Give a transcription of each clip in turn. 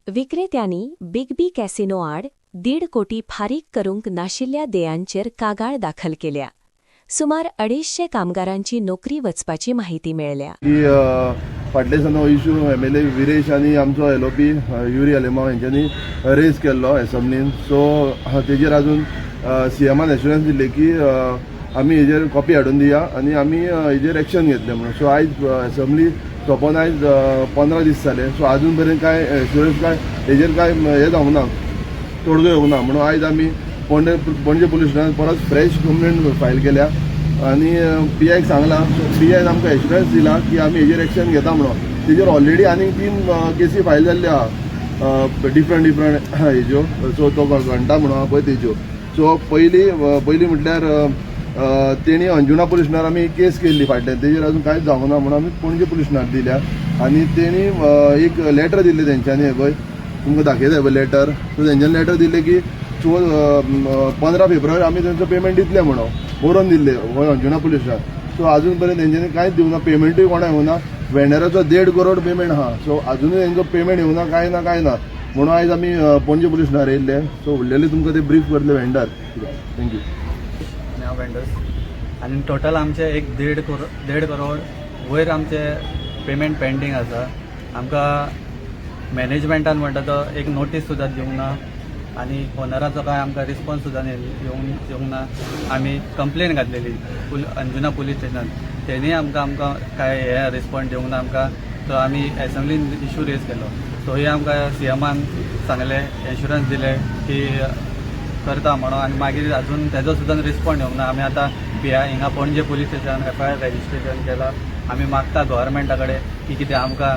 विक्रेत्यांनी बिग बी कॅसिनो आड 1.5 कोटी फारीक करूंक नाशिल्ल्या देयांचेर कागाळ दाखल केल्या. सुमार 250 कामगारांची नोकरी वचपाची माहिती मेळल्या. फाटले दिसांनी हो इश्यू MLA विरेश आनी आमचो LOP युरी अलेमा हांच्यांनी रेज केल्लो एसेंब्लीन. सो तेजेर अजून CMान एश्युरन्स दिले की आमी हेजेर कॉपी हाडून दिया आनी आमी हेजेर एक्शन घेतले म्हणून. सो आयज एसेंब्ली सोंपोवन आयज 15 दीस जाले. सो अजून पर्यंत काय एश्युरन्स काय हेजेर काय हे जावंक ना, तोडगो येवंक ना म्हणून आयज आमी पणजे पुलीस स्टेशनार परत फ्रेश कंप्लेंट फायल केल्या आनी PIक सांगला. सो PIन आमकां एश्युरन्स दिला की आमी हेजेर एक्शन घेता म्हणून. तेजेर ऑलरेडी आनी 3 केसी फायल जाल्ल्यो आहा डिफरंट हेज्यो. सो तो घंटा म्हणून आहा पळय तेज्यो. सो पयली म्हटल्यार तेणी अंजुना पुलीस स्टेशनार आमी केस केल्ली फाटल्यान, तेजेर अजून कांयच जावंक ना म्हणून आमी पणजे पुलीस स्टेशनार दिल्या. आनी तेणी एक लेटर दिल्लें तेंच्यांनी, हे पळय तुमकां दाखयता पळय लेटर. सो तेंच्यांनी लेटर दिल्लें की 15 फेब्रुवारी आमी तेंचो पेमेंट दितले म्हणून बरोवन दिल्ले गोंय अंजुना पुलीस स्टेशनार. सो अजून पर्यंत तेंच्यांनी कांयच दिवंक ना, पेमेंटूय कोणा येवना. वेंडराचो 1.5 करोड पेमेंट आहा. सो अजुनूय तेंचो पेमेंट येवना, कांय ना म्हणून आयज आमी पणजे पुलीस स्टेशनार येयल्ले. सो उरलेले तुमकां ते ब्रीफ करतले वेंडर. थँक्यू. नाव वेंडर्स आनी टोटल आमचे एक 1.5 करोड वयर आमचे पेमेंट पेंडींग आसा. आमकां मॅनेजमेंटान म्हणटा तो एक नोटीस सुद्दां दिवंक ना आनी ओनराचो काय आमकां रिस्पॉन्स सुद्दां येवंक ना. आमी कंप्लेन घातलेली अंजुना पुलीस स्टेशनान, तेणी आमकां काय हे रिस्पॉन्स दिवंक ना आमकां. सो आमी एसेंब्लीन इशू रेज केलो. सो ही आमकां CMान सांगले, एश्युरन्स दिले की करता म्हणून. आनी मागीर अजून तेजो सुद्दां रिस्पॉन्स येवंक ना. आमी आतां हिंगा पणजे पुलीस स्टेशन FIR रजिस्ट्रेशन केला. आमी मागता गव्हर्मेंटा कडेन की कितें आमकां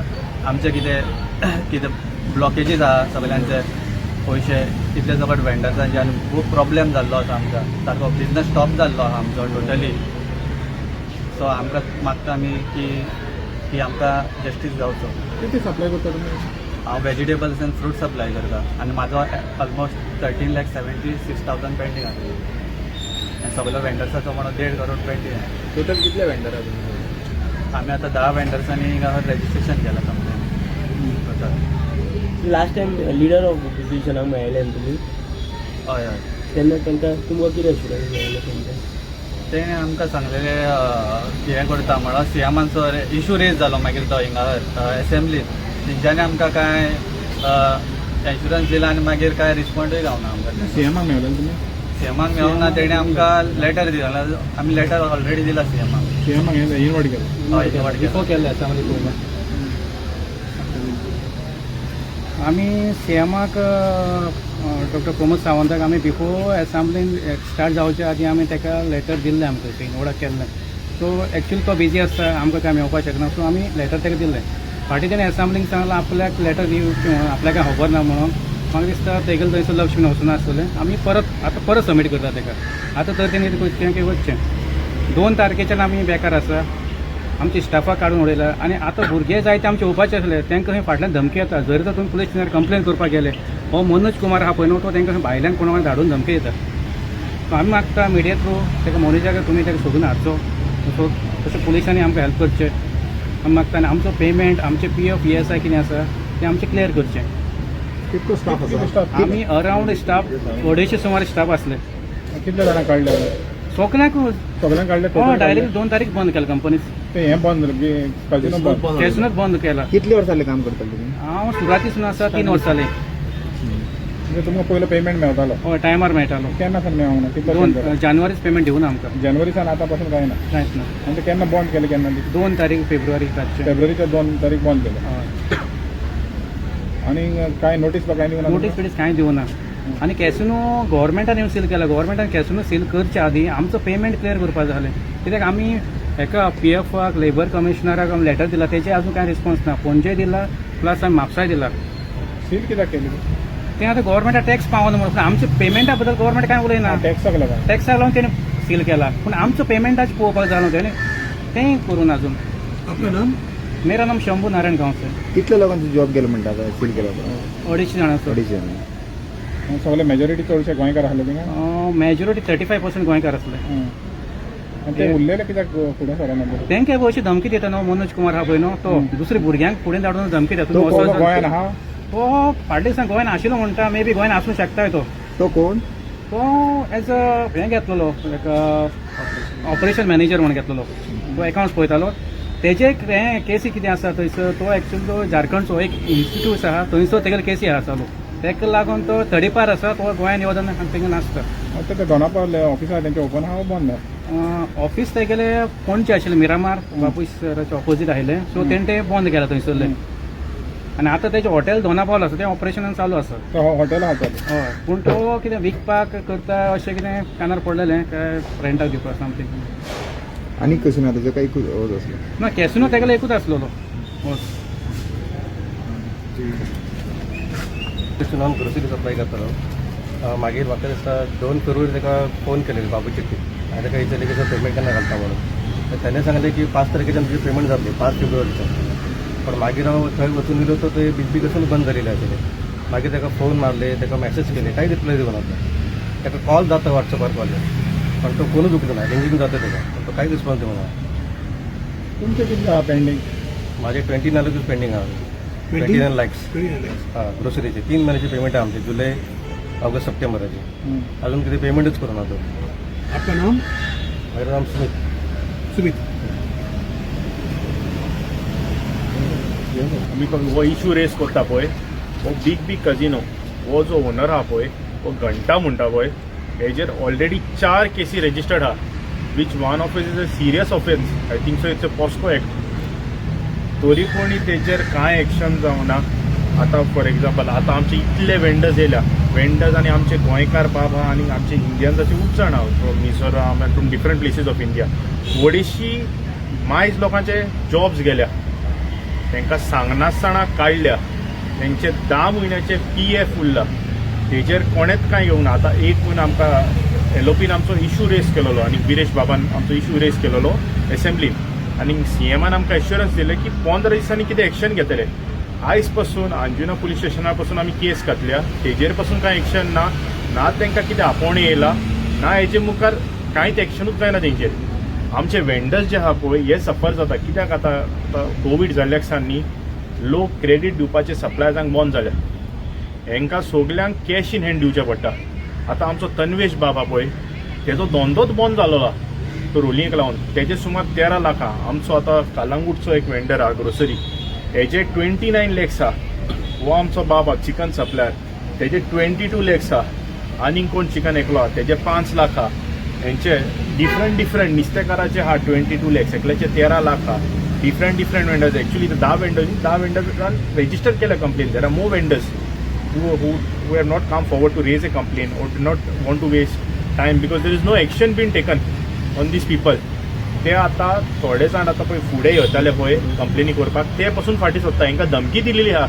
आमचे कितें ब्लॉकेजीस आहा सगल्यांचे पयशे तितले सकट वेंडर्सांचे आनी खूब प्रॉब्लेम जाल्लो आसा आमकां. सारको बिजनस स्टॉप जाल्लो आहा आमचो टोटली. सो आमकां मागता आमी की आमकां जस्टीस जावचो. किती सप्लाय करता तुमी? हांव व्हेजिटेबल्स आनी फ्रूट सप्लाय करता आनी म्हाजो ऑलमोस्ट 13,76,000 पेंडींग आसा. आनी सगळ्या वेंडर्साचो म्हणून 1.5 करोड पेंडींग आसा. टोटल कितले वेंडर आहा तुमी? आमी आतां 10 वेंडर्सांनी हिंगा रजिस्ट्रेशन केलां complain. Last time leader of ओपोजिशनाक मेळ्ळे न्ही तुमी? हय हय. तेन्ना तांकां तुमकां कितें एश्युरन्स मेळ्ळे तेंचे? तेणे आमकां सांगलेलें हें करता म्हणून. CMाचो इशू रेज जालो मागीर तो हिंगा एसेंब्लीन. तेंच्यांनी आमकां काय एश्युरन्स दिला आनी मागीर काय रिस्पॉन्डूय गावना आमकां. CMाक मेळ्ळे तुमी? CMाक मेळूंक ना. तेणे आमकां लेटर दिला. आमी लेटर ऑलरेडी दिला CMाक. CMाक इनवायट केलो? हय इनवायट केला. केल्ले असेंब्ली पळोवपाक. आमी CMाक डॉक्टर प्रमोद सावंताक आमी बिफोर एसेंब्लीन स्टार्ट जावच्या आदीं आमी ताका लेटर दिल्लें आमकां इनवॉर्डाक केल्लें. सो एक्चुअली तो बिजी आसता, आमकां काय मेळपाक शकना. सो आमी लेटर ताका दिल्लें. फाटीं तेणें एसेंब्लीक सांगलां आपल्याक लेटर दिवचें म्हणून, आपल्याक काय खबर ना म्हणून. म्हाका दिसता तेगेलें थंयसर लक्ष बीन वचून आसतलें. आमी परत सबमीट करता ताका. आतां तर तेणी तें वचचें. 2 तारखेच्यान आमी बेकार आसा. आमच्या स्टाफाक काडून उडयला आनी आतां भुरगे जायते आमचे येवपाचे आसले, तांकां खंय फाटल्यान धमकी येता. जरी तर तुमी पुलीस स्टेशनार कंप्लेन करपाक गेले, हो मनोज कुमार आहा पळय न्हू, तो तांकां भायल्यान कोणा धाडून धमकी येता. सो आमी मागता मिडिया थ्रू ताका मनोजाक तुमी ताका सोदून हाडचो. सो तशें पुलिसांनी आमकां हेल्प करचें आमी मागता. आनी आमचो पेमेंट, आमचे PF ESI कितें आसा तें आमचें क्लियर करचें. कितको स्टाफ आसा? आमी अरावंड स्टाफ 250 सुमार स्टाफ आसले. कितले जाणां काडले? सगळ्यांक काडले? डायरेक्ट 2 तारीख बंद केला कंपनी. ते हें बंद जालें, कॅसिनो बंद. कॅसिनोच बंद केला. कितले वर्स जाले काम करताले तुमी? हांव सुरवातीसून आसा 3 वर्सां जालीं. म्हणजे तुमकां पयलो पेमेंट मेळटालो? हय टायमार मेळटालो. केन्ना सावन मेळोंक ना? कितलो 2 जानेवारीच पेमेंट दिवना आमकां. जानेवारीसान आतां पासून कांय ना? कांयच ना. आनी ते केन्ना बंद केले? केन्ना? 2 तारीख फेब्रुवारी रातचे. फेब्रुवारीच्या 2 तारीख बंद केले. हय. आनी काय नोटीस काय दिवना? नोटीस बिटीस कांय दिवना. आनी कॅसिनो गव्हर्मेंटान येवन सील केला. गव्हर्मेंटान कॅसिनो सील करचे आदीं आमचो पेमेंट क्लियर करपाक जालें. कित्याक आमी हेका PFाक, लेबर कमिशनराक लेटर दिला, तेजे अजून कांय रिस्पॉन्स ना. पणजे दिला प्लस आमी म्हापसाय दिला. सील कित्याक केली? तें आतां गव्हर्मेंटाक टॅक्स पावना म्हणून. आमच्या पेमेंटा बद्दल गव्हर्मेंट कांय उलयना. टॅक्साक लागून? टॅक्साक लागून तेणें सील केला. पूण आमचो पेमेंटाचें पळोवपाक जालो तेणें तेंय करून अजून. आपलें नाम? मेरा नाम शंभू नारायण गांवचे. कितले लोकांचो जॉब गेलो म्हणटा सील केलो? 250 जाणांचो. 250 जाणां. सगळे मेजॉरिटी चडशे गोंयकार आसले थिंगा? मेजॉरिटी 35% गोंयकार आसले. आनी ते उरलेले कित्याक फुडें सराना? तेंकां अशी धमकी दिता न्हू. मनोज कुमार आहा पळय न्हू, तो दुसऱ्या भुरग्यांक फुडें धाडून धमकी दिता. गोंयान आहा? तो फाटल्या दिसांक गोंयान आशिल्लो म्हणटा मे बी गोंयान आसूंक शकता तो कोण तो एज अ हें घेतलेलो लायक ऑपरेशन मॅनेजर म्हणून घेतलेलो तो अकाउंट्स पळयतालो तेजे हें केसी कितें आसा थंयसर तो एक्चुअली तो झारखंडचो एक इन्स्टिट्यूट आहा थंयसर तेगेले केसी आहा चालू तेका लागून तो 35 आसा तो गोंयान येवदान तेगे नासता आता ते दोनापावले ऑफिस आहा तेंचे ओपन आहा बंद आहा ऑफिस तेगेले पणजे आशिल्ले मिरामार बापूस सराचे ऑपोजीट आशिल्ले सो तेणें ते बंद केला थंयसरले आनी आतां तेजें हॉटेल दोनापावल आसा तें ऑपरेशनान चालू आसा तो हॉटेल आहा चालू हय पूण तो कितें विकपाक करता अशें कितें कानार पडलेलें काय रेंटाक दिवपाक समथींग आनी कशी ना तेजो काही असलो ना कॅसिनो तेगेलो एकूच आसलेलो बस हांव ग्रोसरी सप्लाय करतालो मागीर म्हाका दिसता 2 फेब्रुवारी ताका फोन केलेलो बाबू चिट्टी हांवें ताका विचारलें की पेमेंट केन्ना घालता म्हणून तर ताणें सांगलें की 5 तारखेच्यान तुजी पेमेंट जातली 5 फेब्रुवारीच्यान पण मागीर हांव थंय वचून गेलो तर ते बिग कसून बंद जालेलें आशिल्लें मागीर ताका फोन मारले ताका मॅसेज केले कांय रिप्लाय दिवना ताका कॉल जाता वॉट्सॅपार कॉल पण तो फोनूच उखलो ना रिंगींग जाता ताका पण तो कांय रिस्पॉन्स दिवना तुमचे किती आहा पेंडींग माझे 29 रुपीज पेंडींग आहा 29 लॅक्स हां ग्रोसरीचे 3 महिन्याची पेमेंट आहे आमची जुलै ऑगस्ट सप्टेंबराची अजून किती पेमेंटच करू ना तो आपका नाम मेरा नाम सुमित सुमित आमी हो इशू रेस करता पळय हो बीग कजिनो हो जो ओनर आहा पळय हो घंटा म्हणटा पळय हेजेर ऑलरेडी 4 केसी रजिस्टर्ड आहा which one of is a serious offence I think so it's a POCSO act तरी पूण तेजेर कांय एक्शन जावना आतां फॉर एग्जाम्पल आतां आमचे इतले वेंडर्स येयल्या वेंडर्स आनी आमचे गोंयकार बाबा आनी आमचे इंडियन्साचे खूब जाण आहा फ्रॉम मिझोराम आनी from different places of India थोडीशी मायज लोकांचे जॉब्स गेल्या तांकां सांगनासतना काडल्या तेंचे 10 म्हयन्याचे PF उरला तेजेर कोणेच कांय घेवंक ना आतां एक म्हूण आमकां एलओपीन आमचो इशू रेस केलेलो आनी बिरेश बाबान आमचो इशू रेस केलेलो एसेंब्लीन आनी सीएमान आमकां एश्युरन्स दिलें की 15 दिसांनी कितें एक्शन घेतले आयज पासून अंजुना पुलीस स्टेशना पासून आमी केस घातल्या तेजेर पासून कांय एक्शन ना ना तांकां कितें आपोवणें येयला ना हेजे मुखार कांयच एक्शनूच जायना तेंचेर आमचे वेंडर्स जे आहा पळय हे सफर जाता कित्याक आतां कोवीड जाल्ल्या कारणांनी लोक क्रेडीट दिवपाचे सप्लायर्सांक बंद जाल्या हांकां सगल्यांक कॅश इन हँड दिवचें पडटा आतां आमचो तन्वेश बाबा पळय तेजो धंदोच बंद जालो आहा तो रोलिंग लावन तेजे सुमार 13 लाख आहा आमचो आतां कालांगूटचो एक वेंडर आहा ग्रोसरी हेजे 29 लॅक्स आहा हो आमचो बाबा चिकन सप्लायर तेजे 22 लॅक्स आहा आनीक कोण चिकन एकलो आहा तेजे 5 लाख आहा हेंचे डिफरंट नुस्तेकाराचे आहा 22 लॅक्स एकल्याचे 13 लाख आहा डिफरंट वेंडर्स एक्चुअली 10 वेंडर्सान रेजिस्टर केल्या complain there are more vendors who have not come forward to raise a complaint or do not want to waste time because there is no action being taken on these people. ते आतां थोडे जाण आतां पळय फुडें येताले पळय कंप्लेनी करपाक ते पासून फाटीं सोदता हांकां धमकी दिलेली आहा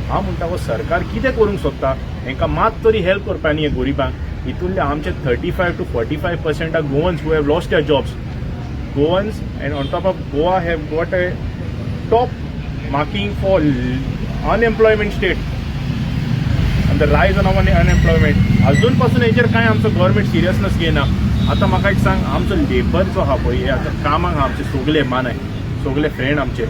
हांव म्हणटा हो सरकार कितें करूंक सोदता हांकां मात तरी हेल्प करपा न्ही गोरिबांक हितूंतले आमचे 35 to 45% are Goans who have lost their jobs Goans and on top of Goa have got a top marking for unemployment state and the rise on unemployment अजून पासून हेजेर कांय आमचो गव्हर्मेंट सिरियसनेस घेयना आतां म्हाका एक सांग आमचो लेबर जो आहा पळय हे आतां कामाक आहा आमचे सगळे मानाय सगळे फ्रेंड आमचे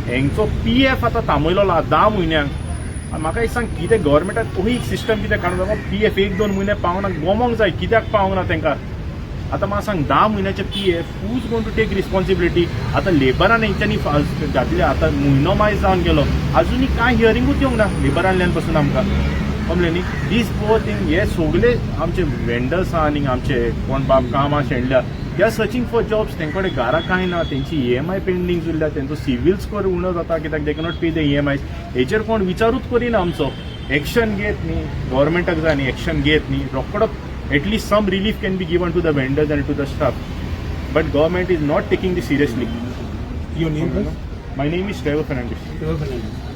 हेंचो PF आतां थांबयलो आहा 10 म्हयन्यांक म्हाका एक सांग कितें गव्हर्मेंटान अही सिस्टम कितें काडूं जाय PF 1-2 म्हयने पावना गोमोंक जाय कित्याक पावंक ना तांकां आतां म्हाका सांग 10 म्हयन्याचे PF हूज गोन टू टेक रिस्पॉन्सिबिलिटी आतां लेबरान हेंच्यांनी घातले आतां म्हयनो मायज जावन गेलो आजुनी कांय हियरिंगूच येवंक ना लेबरांतल्यान पासून आमकां कमले न्ही दीस पोर थिंग हे सगळे आमचे वेंडर्स आहा आनी आमचे कोण बाब कामां शेणल्या they are searching for jobs तेंचे कडेन घरां कांय ना तेंची EMI पेंडींग उरल्या तेंचो सिवील स्कोर उणो जाता कित्याक दे कॅनॉट पे द EMIs हेजेर कोण विचारूच करिना आमचो एक्शन घेत न्ही गव्हर्मेंटाक जाय न्ही एक्शन घेत न्ही रोखडो at least some relief can be given to the vendors and to the staff but government is not taking this seriously your name my name is Trevor Fernandes